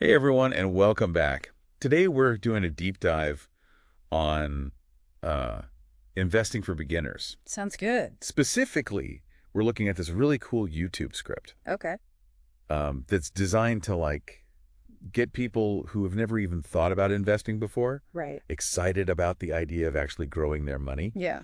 Hey everyone, and welcome back. Today we're doing a deep dive on investing for beginners. Sounds good. Specifically, we're looking at this really cool YouTube script Okay. that's designed to get people who have never even thought about investing before Right. excited about the idea of actually growing their money. Yeah.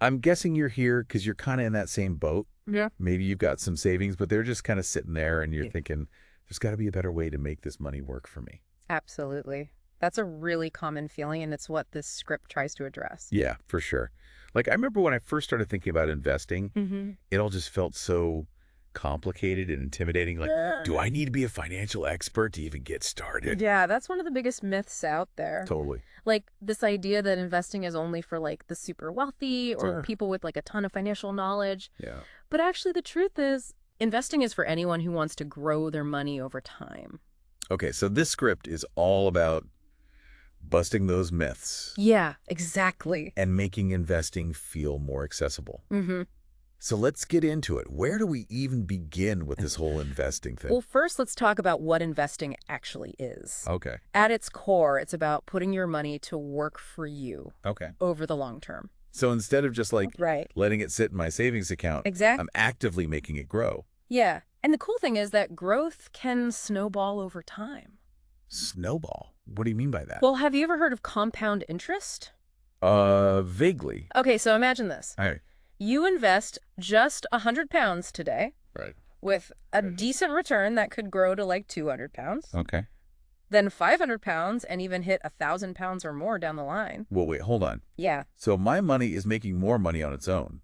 I'm guessing you're here because you're kind of in that same boat. Yeah. Maybe you've got some savings, but they're just kind of sitting there and you're Yeah. thinking, there's got to be a better way to make this money work for me. Absolutely. That's a really common feeling, and it's what this script tries to address. Yeah, for sure. Like, I remember when I first started thinking about investing, Mm-hmm. it all just felt so complicated and intimidating. Like, do I need to be a financial expert to even get started? Yeah, that's one of the biggest myths out there. Totally. Like this idea that investing is only for the super wealthy or Sure. people with a ton of financial knowledge. Yeah. But actually the truth is investing is for anyone who wants to grow their money over time. Okay, so this script is all about busting those myths Yeah, exactly. and making investing feel more accessible. Mm-hmm. So let's get into it. Where do we even begin with this whole investing thing? Well, first, let's talk about what investing actually is. Okay. At its core, it's about putting your money to work for you Okay. over the long term. So instead of just Right. letting it sit in my savings account, Exactly. I'm actively making it grow. Yeah. And the cool thing is that growth can snowball over time. Snowball? What do you mean by that? Well, have you ever heard of compound interest? Vaguely. Okay, so imagine this. All right. You invest just 100 pounds today Right. with a decent return that could grow to 200 pounds, Okay. then 500 pounds, and even hit 1,000 pounds or more down the line. Well, wait, hold on. Yeah, So my money is making more money on its own.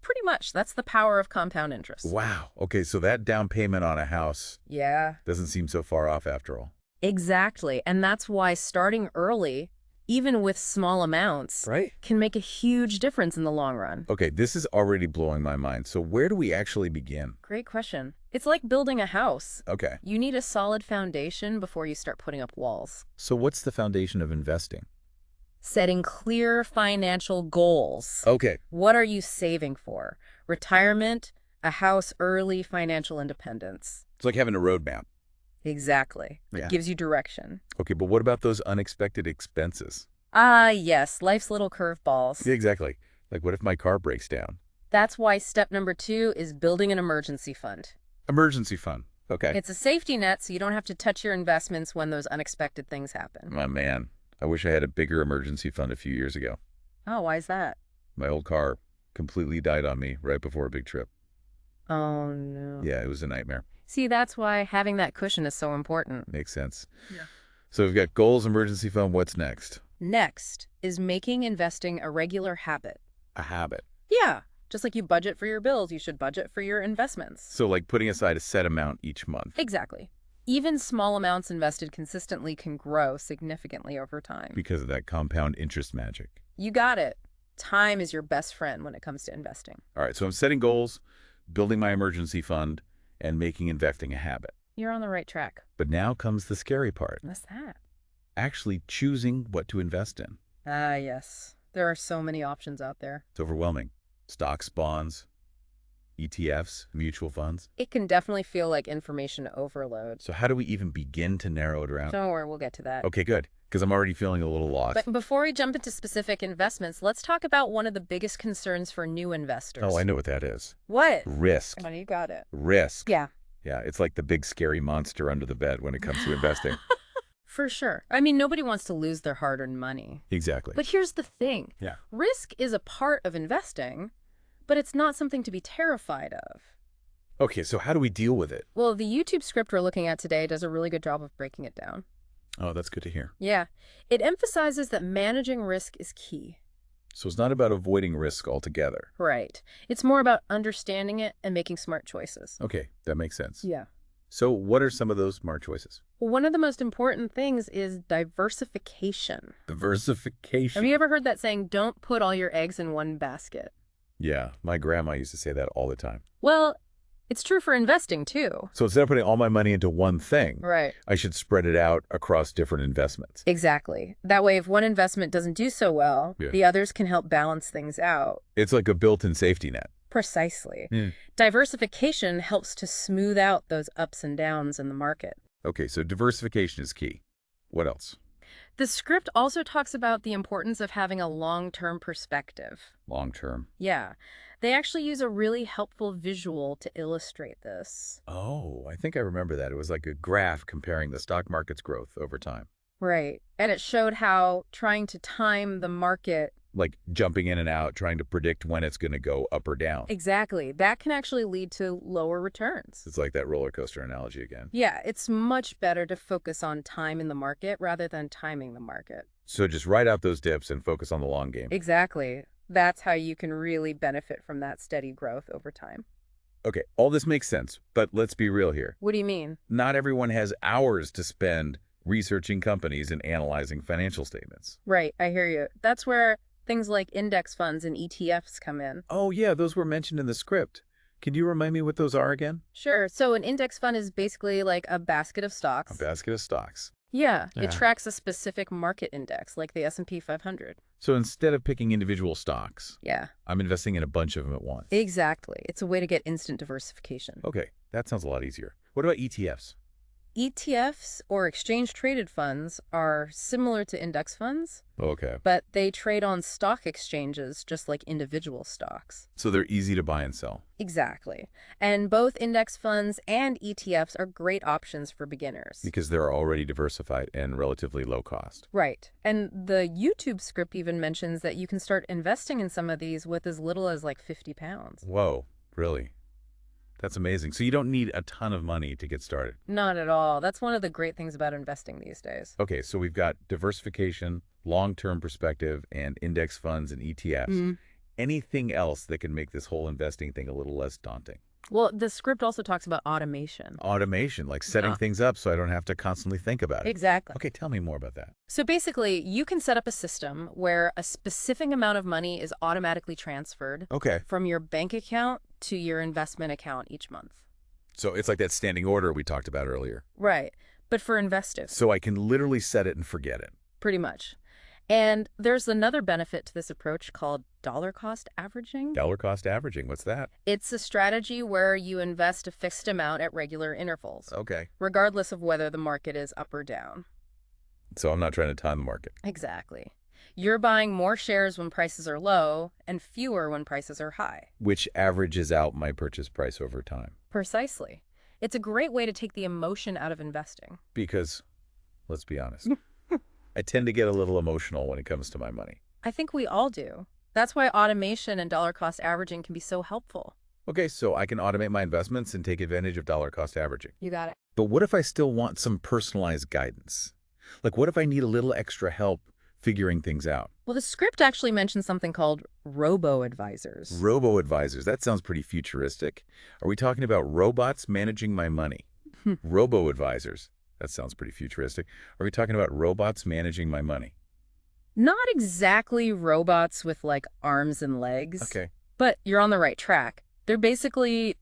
pretty much. That's the power of compound interest. Wow. Okay, so that down payment on a house Yeah. doesn't seem so far off after all. Exactly. And that's why starting early, even with small amounts, Right. can make a huge difference in the long run. Okay, this is already blowing my mind. So where do we actually begin? Great question. It's like building a house. Okay. You need a solid foundation before you start putting up walls. So what's the foundation of investing? Setting clear financial goals. Okay. What are you saving for? Retirement, a house early, financial independence. It's like having a roadmap. Exactly. Yeah. It gives you direction. Okay, but what about those unexpected expenses? Ah, yes, life's little curveballs. Yeah, exactly. Like what if my car breaks down? That's why step number 2 is building an emergency fund. Emergency fund. Okay. It's a safety net so you don't have to touch your investments when those unexpected things happen. My man, I wish I had a bigger emergency fund a few years ago. Oh, why is that? My old car completely died on me right before a big trip. Oh, no. Yeah, it was a nightmare. See, that's why having that cushion is so important. Makes sense. Yeah. So we've got goals, emergency fund. What's next? Next is making investing a regular habit. A habit. Yeah, just like you budget for your bills, you should budget for your investments. So like putting aside a set amount each month. Exactly. Even small amounts invested consistently can grow significantly over time. Because of that compound interest magic. You got it. Time is your best friend when it comes to investing. All right, so I'm setting goals, building my emergency fund, and making investing a habit. You're on the right track. But now comes the scary part. What's that? Actually choosing what to invest in. Ah, yes. There are so many options out there. It's overwhelming. Stocks, bonds, ETFs, mutual funds. It can definitely feel like information overload. So how do we even begin to narrow it around? Don't worry, we'll get to that. Okay, good. Because I'm already feeling a little lost. But before we jump into specific investments, let's talk about one of the biggest concerns for new investors. Oh, I know what that is. What? Risk. Come on, you got it. Risk. Yeah. Yeah, it's like the big scary monster under the bed when it comes to investing. For sure. I mean, nobody wants to lose their hard-earned money. Exactly. But here's the thing. Yeah. Risk is a part of investing, but it's not something to be terrified of. Okay, so how do we deal with it? Well, the YouTube script we're looking at today does a really good job of breaking it down. Oh, that's good to hear. Yeah. It emphasizes that managing risk is key. So it's not about avoiding risk altogether. Right. It's more about understanding it and making smart choices. Okay, that makes sense. Yeah. So what are some of those smart choices? Well, one of the most important things is diversification. Diversification. Have you ever heard that saying, don't put all your eggs in one basket? Yeah, my grandma used to say that all the time. Well, it's true for investing, too. So instead of putting all my money into one thing, Right. I should spread it out across different investments. Exactly. That way, if one investment doesn't do so well, Yeah. the others can help balance things out. It's like a built-in safety net. Precisely. Hmm. Diversification helps to smooth out those ups and downs in the market. Okay, so diversification is key. What else? The script also talks about the importance of having a long-term perspective. Long term. Yeah, they actually use a really helpful visual to illustrate this. Oh, I think I remember that. It was like a graph comparing the stock market's growth over time. Right. And it showed how trying to time the market. Like jumping in and out, trying to predict when it's going to go up or down. Exactly. That can actually lead to lower returns. It's like that roller coaster analogy again. Yeah, it's much better to focus on time in the market rather than timing the market. So just ride out those dips and focus on the long game. Exactly. That's how you can really benefit from that steady growth over time. Okay, all this makes sense, but let's be real here. What do you mean? Not everyone has hours to spend researching companies and analyzing financial statements. Right, I hear you. That's where things like index funds and ETFs come in. Oh, yeah, those were mentioned in the script. Can you remind me what those are again? Sure. So an index fund is basically like a basket of A stocks. basket of stocks. Yeah, Yeah. it tracks a specific market index, like the S&P 500. So instead of picking individual stocks, Yeah, I'm investing in a bunch of them at once. exactly. It's a way to get instant diversification. Okay, that sounds a lot easier. What about ETFs? ETFs, or exchange-traded funds, are similar to index funds, Okay. but they trade on stock exchanges just like individual stocks. So they're easy to buy and sell. Exactly. And both index funds and ETFs are great options for beginners. Because they're already diversified and relatively low cost. Right. And the YouTube script even mentions that you can start investing in some of these with as little as like 50 pounds. Whoa, really? That's amazing. So you don't need a ton of money to get started. Not at all. That's one of the great things about investing these days. Okay, so we've got diversification, long-term perspective, and index funds and ETFs. Anything else that can make this whole investing thing a little less daunting? Well, the script also talks about automation. Automation, like setting Yeah. things up so I don't have to constantly think about it. Exactly. Okay, tell me more about that. So basically, you can set up a system where a specific amount of money is automatically transferred Okay, from your bank account to your investment account each month. so it's like that standing order we talked about earlier. Right. But for investors, So I can literally set it and forget it. pretty much. And there's another benefit to this approach called dollar cost averaging. Dollar cost averaging, what's that? It's a strategy where you invest a fixed amount at regular intervals, Okay, regardless of whether the market is up or down. so I'm not trying to time the market. Exactly. You're buying more shares when prices are low and fewer when prices are high. Which averages out my purchase price over time. Precisely. It's a great way to take the emotion out of investing. Because, let's be honest, I tend to get a little emotional when it comes to my money. I think we all do. That's why automation and dollar cost averaging can be so helpful. Okay, so I can automate my investments and take advantage of dollar cost averaging. You got it. But what if I still want some personalized guidance? Like, what if I need a little extra help figuring things out? Well, the script actually mentions something called robo-advisors. Robo-advisors, that sounds pretty futuristic. Are we talking about robots managing my money? Robo-advisors, that sounds pretty futuristic. Are we talking about robots managing my money? Not exactly robots with like arms and legs. Okay. But you're on the right track. They're basically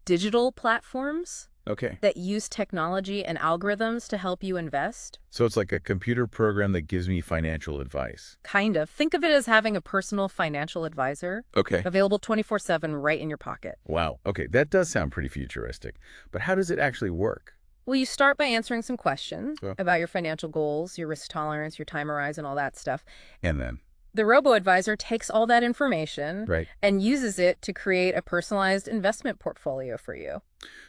digital platforms Okay. that use technology and algorithms to help you invest. So it's like a computer program that gives me financial advice. Kind of. Think of it as having a personal financial advisor Okay. available 24/7 right in your pocket. Wow. Okay, that does sound pretty futuristic. But how does it actually work? Well, you start by answering some questions Sure. about your financial goals, your risk tolerance, your time horizon, all that stuff. And then, The robo-advisor takes all that information right? and uses it to create a personalized investment portfolio for you.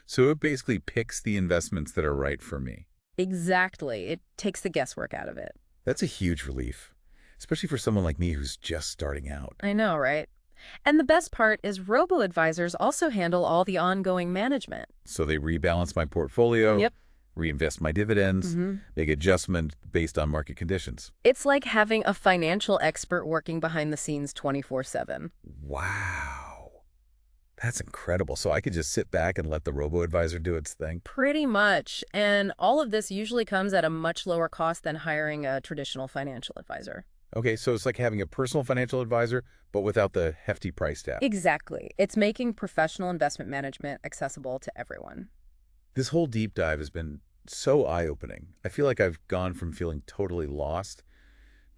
So it basically picks the investments that are right for me. Exactly. It takes the guesswork out of it. That's a huge relief, especially for someone like me who's just starting out. I know, right? And the best part is robo-advisors also handle all the ongoing management. So they rebalance my portfolio, Yep. reinvest my dividends, Mhm. make adjustment based on market conditions. It's like having a financial expert working behind the scenes 24/7. Wow. That's incredible. So I could just sit back and let the robo-advisor do its thing? Pretty much. And all of this usually comes at a much lower cost than hiring a traditional financial advisor. Okay, so it's like having a personal financial advisor, but without the hefty price tag. Exactly. It's making professional investment management accessible to everyone. This whole deep dive has been so eye-opening. I feel like I've gone from feeling totally lost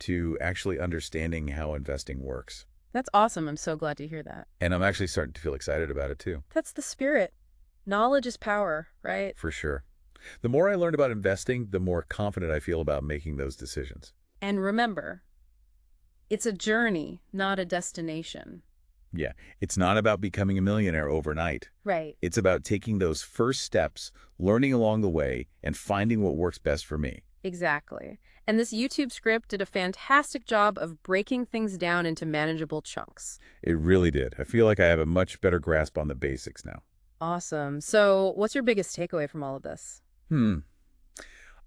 to actually understanding how investing works. That's awesome. I'm so glad to hear that. And I'm actually starting to feel excited about it too, That's the spirit. Knowledge is power, right? for sure. The more I learn about investing, the more confident I feel about making those decisions. And remember, it's a journey, not a destination. Yeah, it's not about becoming a millionaire overnight. Right. It's about taking those first steps, learning along the way, and finding what works best for me. Exactly. And this YouTube script did a fantastic job of breaking things down into manageable chunks. It really did. I feel like I have a much better grasp on the basics now. Awesome. So, what's your biggest takeaway from all of this? Hmm.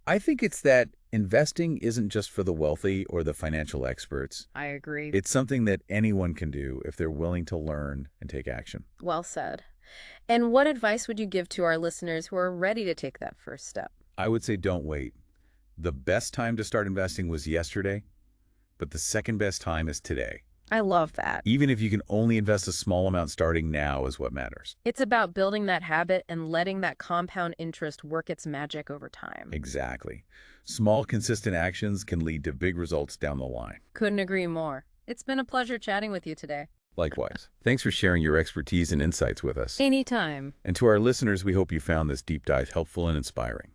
I think it's that investing isn't just for the wealthy or the financial experts. I agree. It's something that anyone can do if they're willing to learn and take action. Well said. And what advice would you give to our listeners who are ready to take that first step? I would say don't wait. The best time to start investing was yesterday, but the second best time is today. I love that. Even if you can only invest a small amount starting now is what matters. It's about building that habit and letting that compound interest work its magic over time. Exactly. Small, consistent actions can lead to big results down the line. Couldn't agree more. It's been a pleasure chatting with you today. Likewise. Thanks for sharing your expertise and insights with us. Anytime. And to our listeners, we hope you found this deep dive helpful and inspiring.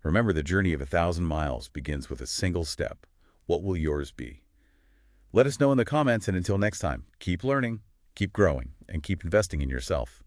Remember, the journey of 1,000 miles begins with a single step. What will yours be? Let us know in the comments, and until next time, keep learning, keep growing, and keep investing in yourself.